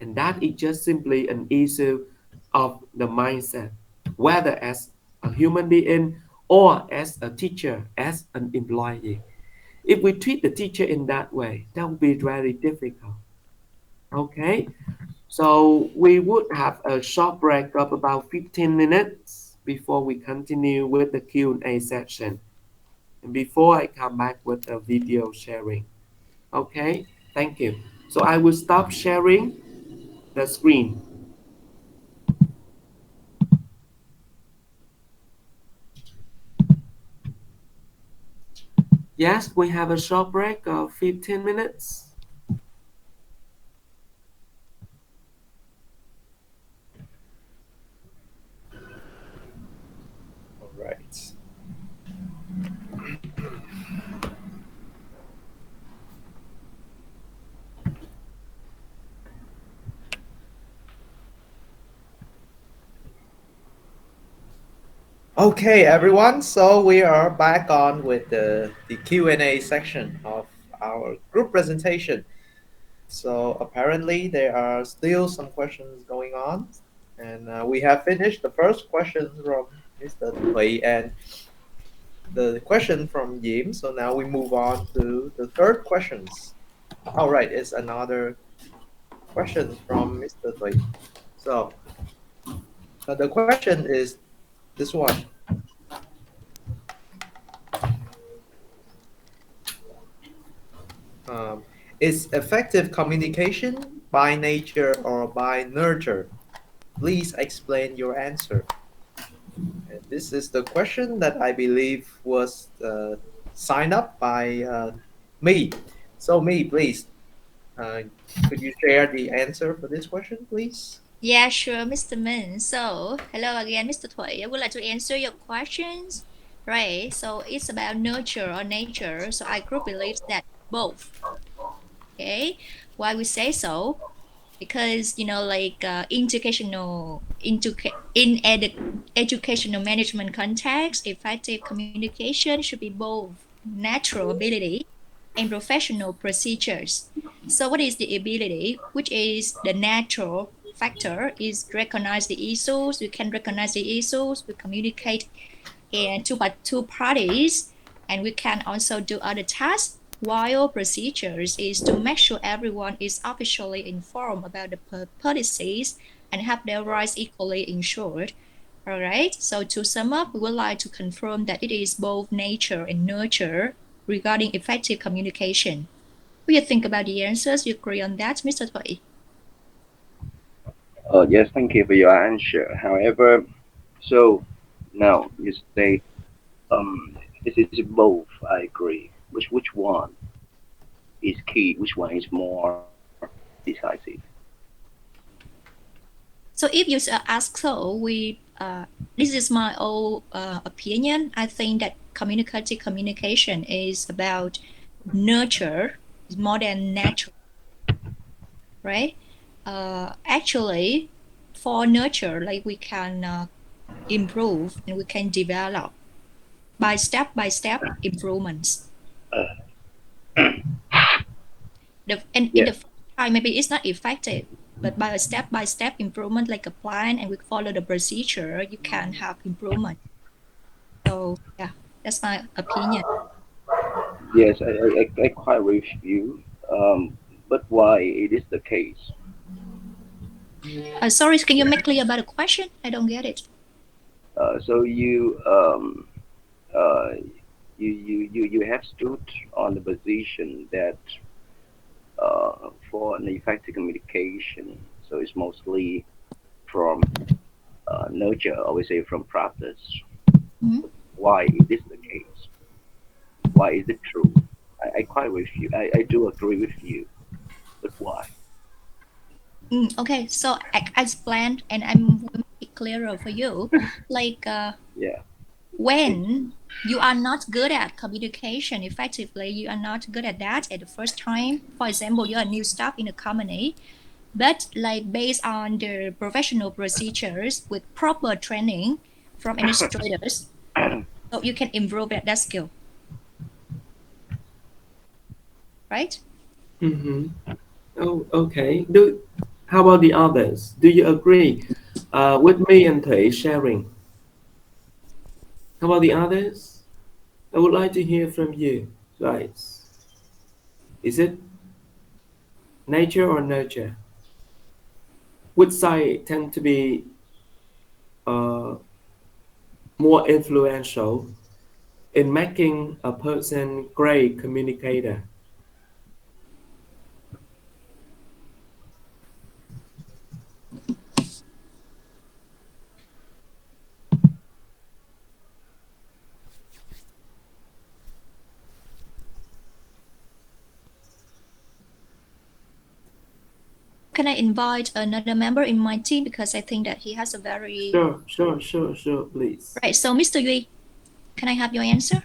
And that is just simply an issue of the mindset, whether as a human being or as a teacher, as an employee. If we treat the teacher in that way, that would be very difficult. Okay, so we would have a short break of about 15 minutes before we continue with the Q&A session. And before I come back with a video sharing. Okay, thank you. So I will stop sharing the screen. Yes, we have a short break of 15 minutes. All right. Okay, everyone. So we are back on with the Q&A section of our group presentation. So apparently there are still some questions going on, and we have finished the first question from Mr. Hui and the question from Yim. So now we move on to the third questions. All right, it's another question from Mr. Hui. So the question is this one. Is effective communication by nature or by nurture? Please explain your answer. And this is the question that I believe was signed up by me. So me, please, could you share the answer for this question, please? Yeah, sure, Mr. Min. So, hello again, Mr. Thuy. I would like to answer your questions. Right. So it's about nurture or nature. So I group believes that both. Okay. Why we say so? Because like educational management context, effective communication should be both natural ability and professional procedures. So what is the ability? Which is the natural factor is recognize the issues. We can recognize the issues. We communicate and two parties, and we can also do other tasks. While procedures is to make sure everyone is officially informed about the policies and have their rights equally ensured. All right. So to sum up, we would like to confirm that it is both nature and nurture regarding effective communication. What do you think about the answers? You agree on that, Mr. Thuy? Yes, thank you for your answer. However, so now you say this is both. I agree. Which one is key? Which one is more decisive? So if you ask so, this is my own opinion. I think that communication is about nurture more than natural, right? Actually, for nurture, like we can improve and we can develop by step improvements. In the first time, maybe it's not effective, but by a step improvement, like a plan, and we follow the procedure, you can have improvement. So yeah, that's my opinion. Yes, I quite agree with you. But why it is the case? Sorry, can you make clear about the question? I don't get it. So you have stood on the position that for an effective communication, so it's mostly from nurture, I would say from practice. Mm-hmm. Why is this the case? Why is it true? I quite with you. I do agree with you, but why? Okay, so I explained, and I'm going to make it clearer for you. Like when you are not good at communication effectively, you are not good at that at the first time. For example, you are new staff in a company, but like based on the professional procedures with proper training from administrators, so you can improve that skill, right? Mm-hmm. Oh, okay. How about the others? Do you agree with me and Thủy sharing? How about the others? I would like to hear from you guys. Is it nature or nurture? Which side tend to be uh, more influential in making a person great communicator? Can I invite another member in my team because I think that he has a very Sure, please. right. So, Mr. Yui, can I have your answer?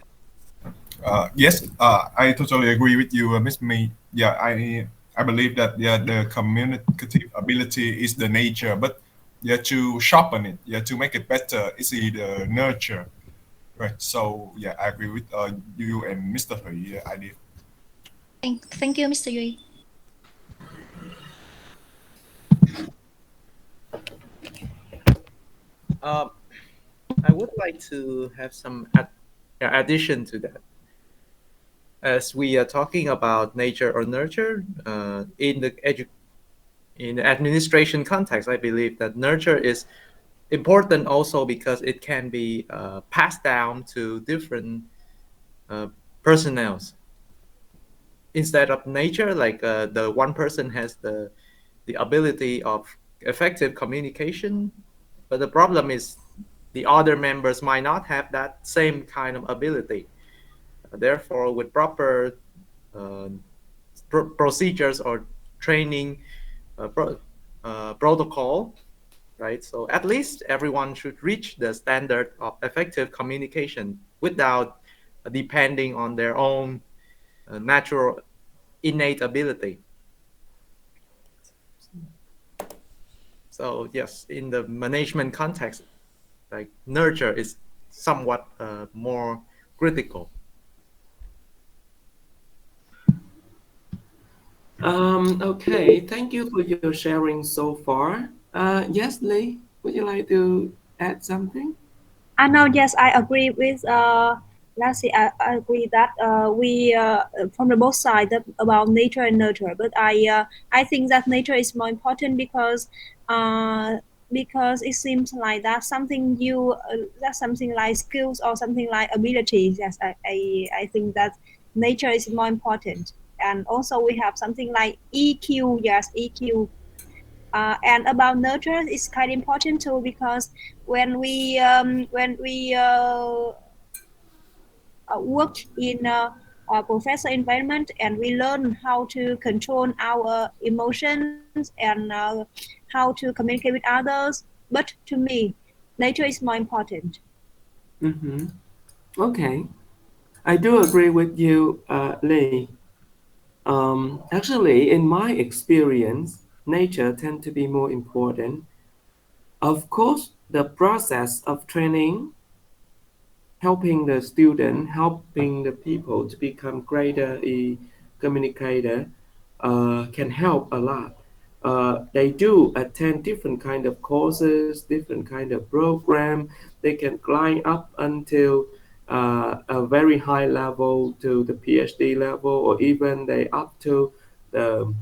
Yes, I totally agree with you, Miss Me. Yeah, I believe that the communicative ability is the nature, but yeah, to sharpen it, yeah, to make it better, is the nurture, right? So yeah, I agree with you and Mr. Hui idea. Thank you, Mr. Yui. I would like to have some addition to that. As we are talking about nature or nurture, in the administration context, I believe that nurture is important also because it can be passed down to different personnels. Instead of nature, like the one person has the ability of effective communication, but the problem is the other members might not have that same kind of ability. Therefore, with proper procedures or training protocol, right? So at least everyone should reach the standard of effective communication without depending on their own natural innate ability. So yes, in the management context, like nurture is somewhat more critical. Okay, thank you for your sharing so far. Yes, Lee, would you like to add something? Now, yes, I agree with Lassie. I agree that we from the both sides about nature and nurture. But I think that nature is more important because it seems like that's something like skills or something like abilities. Yes, I think that nature is more important. And also we have something like EQ. Yes, EQ. And about nurture is kind of important too because when we work in a professional environment and we learn how to control our emotions and how to communicate with others. But to me, nature is more important. Mm-hmm. Okay, I do agree with you, Lee. Actually, in my experience, nature tend to be more important. Of course, the process of training, helping the student, helping the people to become greater communicator, can help a lot. They do attend different kind of courses, different kind of program. They can climb up until a very high level to the PhD level, or even they up to the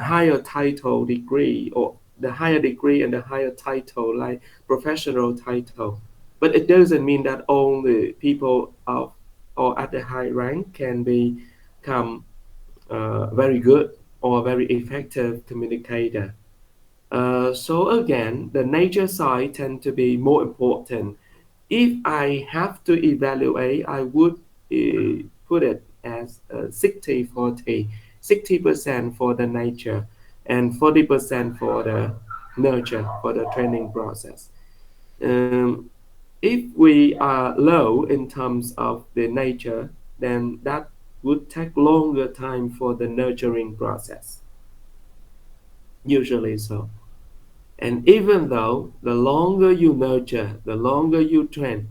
higher title degree, or the higher degree and the higher title, like professional title. But it doesn't mean that only people of or at the high rank can become very good or very effective communicator. So again, the nature side tend to be more important. If I have to evaluate, I would put it as 60-40, 60% for the nature and 40% for the nurture, for the training process. Um, if we are low in terms of the nature, then that would take longer time for the nurturing process. Usually so. And even though the longer you nurture, the longer you train,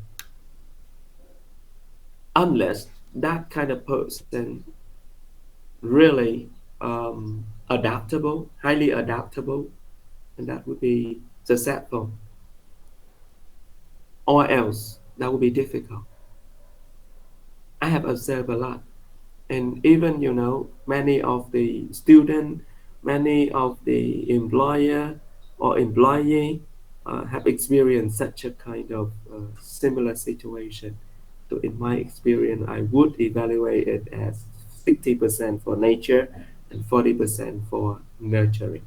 unless that kind of person really adaptable, highly adaptable, and that would be successful. Or else that would be difficult. I have observed a lot. And even, many of the students, many of the employer or employee have experienced such a kind of similar situation. So in my experience, I would evaluate it as 60% for nature and 40% for nurturing.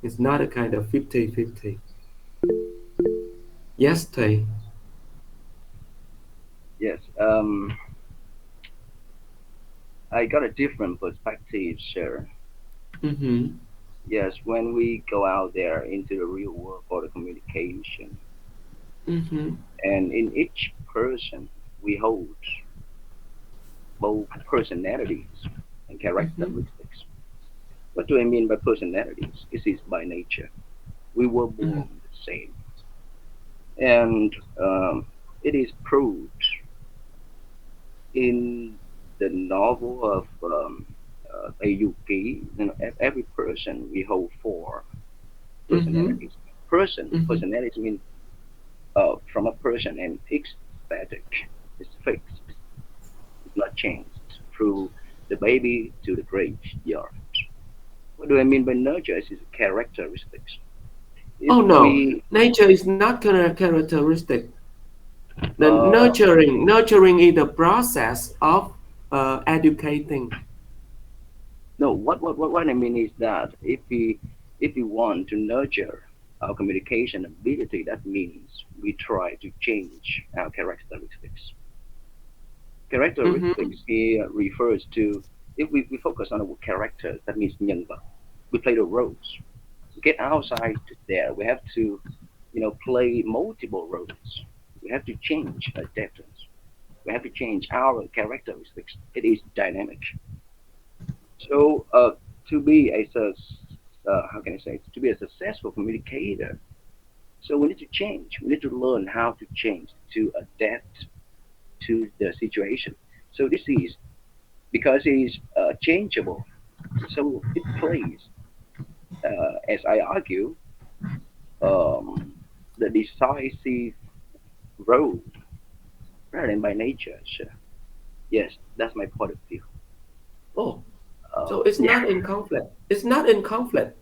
It's not a kind of 50-50. Yes, Thầy. Yes. I got a different perspective, sir. Mm-hmm. Yes, when we go out there into the real world for the communication, Mm-hmm. and in each person we hold both personalities and characteristics. What do I mean by personalities? This is by nature. We were born the same, and it is proved in the novel of Ayuki. Every person we hold four personalities. Personality means from a person, and it's static. It's fixed. It's not changed through the baby to the graveyard. What do I mean by nurture? It's characteristics. If Oh no, we nature is not characteristic. The uh, nurturing is the process of educating. no, what I mean is that if we want to nurture our communication ability, that means we try to change our characteristics. Characteristics here refers to, if we focus on the word character, that means nhân vật. We play the roles. To get outside there, we have to, play multiple roles. We have to change our depths. We have to change our characteristics. It is dynamic. So to be how can I say, to be a successful communicator, so we need to change. We need to learn how to change, to adapt to the situation. So this is because it is changeable. So it plays, as I argue, the decisive role rather than by nature. So, yes, that's my point of view. Oh, so it's not in conflict. It's not in conflict.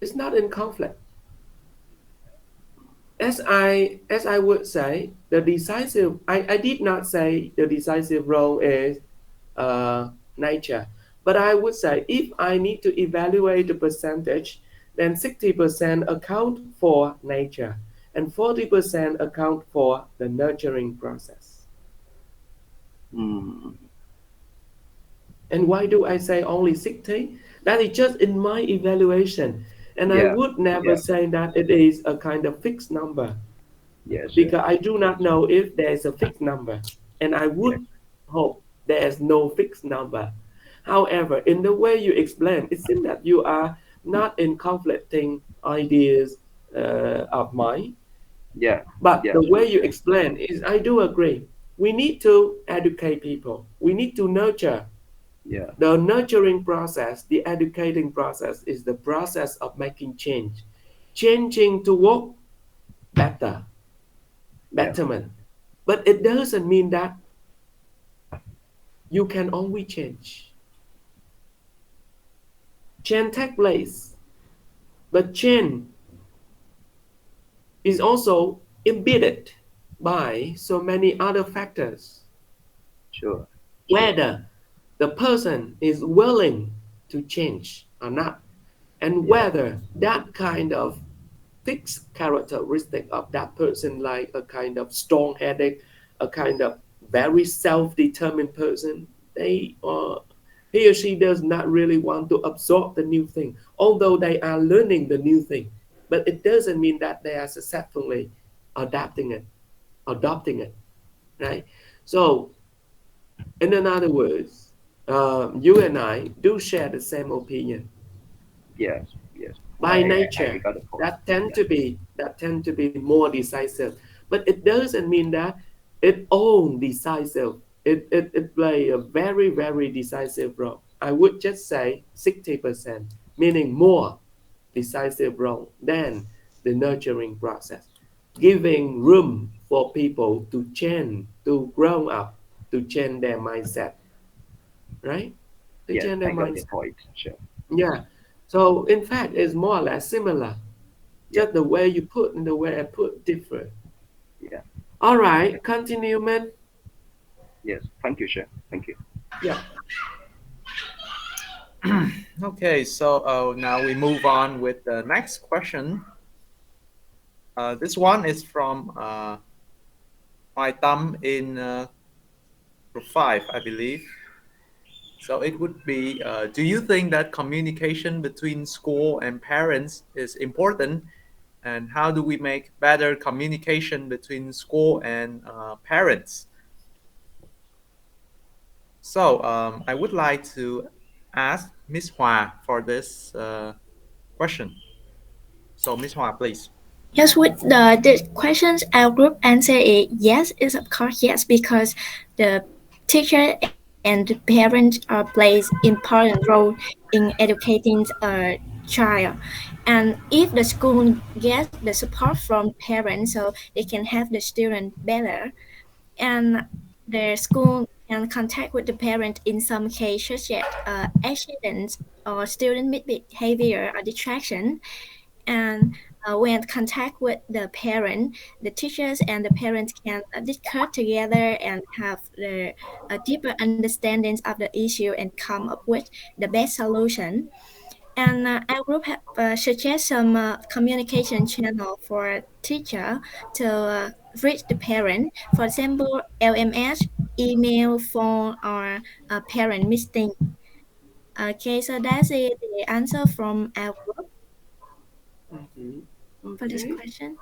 It's not in conflict. As I would say, the decisive. I did not say the decisive role is nature, but I would say if I need to evaluate the percentage, then 60% account for nature and 40% account for the nurturing process. And why do I say only 60? That is just in my evaluation. And I would never say that it is a kind of fixed number. Yes. Because I do not know if there is a fixed number. And I would hope there is no fixed number. However, in the way you explain, it seems that you are not in conflicting ideas of mine. Yeah. But the way you explain is, I do agree. We need to educate people. We need to nurture. Yeah. The nurturing process, the educating process is the process of making change. Changing to work betterment. But it doesn't mean that you can only change. Change takes place, but change is also embedded by so many other factors. Sure. Whether the person is willing to change or not, and whether that kind of fixed characteristic of that person, like a kind of strong-headed, a kind of very self-determined person, he or she does not really want to absorb the new thing, although they are learning the new thing. But it doesn't mean that they are successfully adopting it, right? So, in other words, you and I do share the same opinion. Yes, yes. By I nature, got the point. that tend Yeah. to be more decisive, but it doesn't mean that it own decisive. It play a very decisive role. I would just say 60%, meaning more decisive role than the nurturing process, giving room for people to change, to grow up, to change their mindset, right? To Yes, change their I got the mindset. point. Sure. Yeah. So in fact, it's more or less similar. Yeah, Just the way you put and the way I put different. yeah. All right, continue, man. Yes. Thank you, sir. Thank you. Yeah. Okay, so now we move on with the next question. This one is from my thumb in group 5, I believe. So it would be, do you think that communication between school and parents is important? And how do we make better communication between school and parents? So I would like to ask Miss Hua for this question. So Miss Hua, please. Yes, with the questions, our group answer is yes, is of course yes, because the teacher and the parent plays important role in educating a child. And if the school gets the support from parents, so they can have the student better, and the school can contact with the parent in some cases, such as accidents or student misbehavior or distraction. And when contact with the parent, the teachers and the parents can discuss together and have the deeper understandings of the issue and come up with the best solution. And our group have suggest some communication channel for teacher to reach the parent. For example, LMS, email, phone, or parent meeting. Okay, so that's it, the answer from our group for this Okay. question.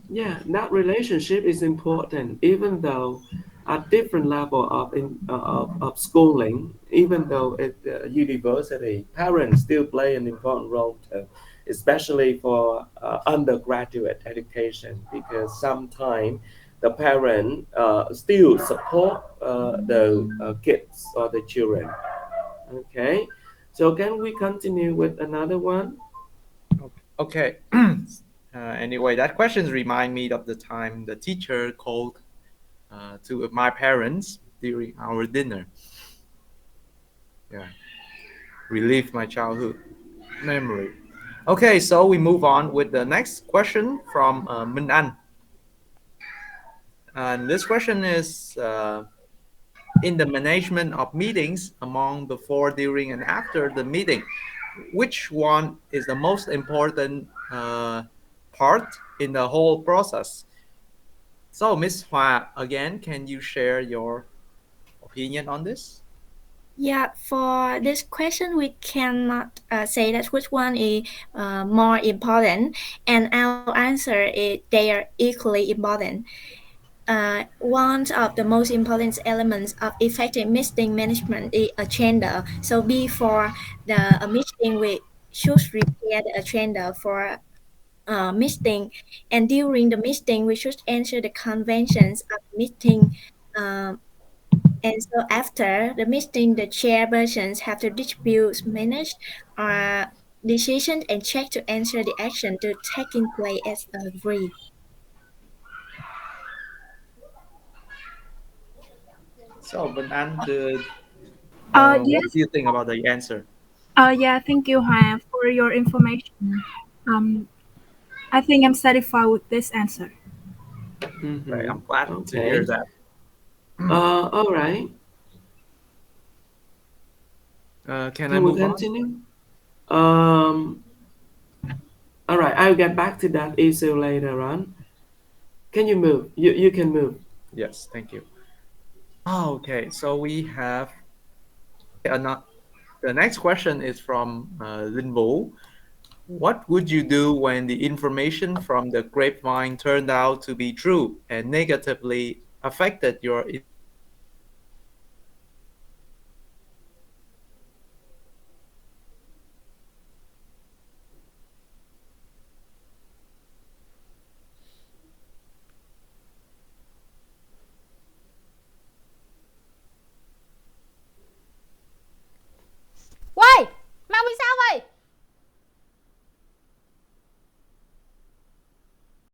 Yeah, that relationship is important, even though at different level of schooling, even though at university, parents still play an important role too, especially for undergraduate education, because sometimes the parent still support the kids or the children. Okay, so can we continue with another one? Okay. Anyway, that question remind me of the time the teacher called to my parents during our dinner. Yeah, relive my childhood memory. Okay, so we move on with the next question from Minh An. And this question is in the management of meetings among before, during, and after the meeting, which one is the most important part in the whole process? So, Miss Hua, again, can you share your opinion on this? Yeah, for this question, we cannot say that which one is more important, and our answer is they are equally important. One of the most important elements of effective meeting management is agenda. So before the meeting, we should prepare the agenda for meeting, and during the meeting, we should answer the conventions of meeting. Um, and so after the meeting, the chairpersons have to distribute, manage decisions and check to answer the action to taking place as agreed. So, Minh An, what Yes. do you think about the answer? Yeah. Thank you, Hua, for your information. I think I'm satisfied with this answer. Right, I'm glad to hear Okay. that. All right. Can I Can we move on? continue? Um, all right, I'll get back to that issue later on. Can you move? You can move. Yes, thank you. Okay, so we have the next question is from Linh Vũ. What would you do when the information from the grapevine turned out to be true and negatively affected your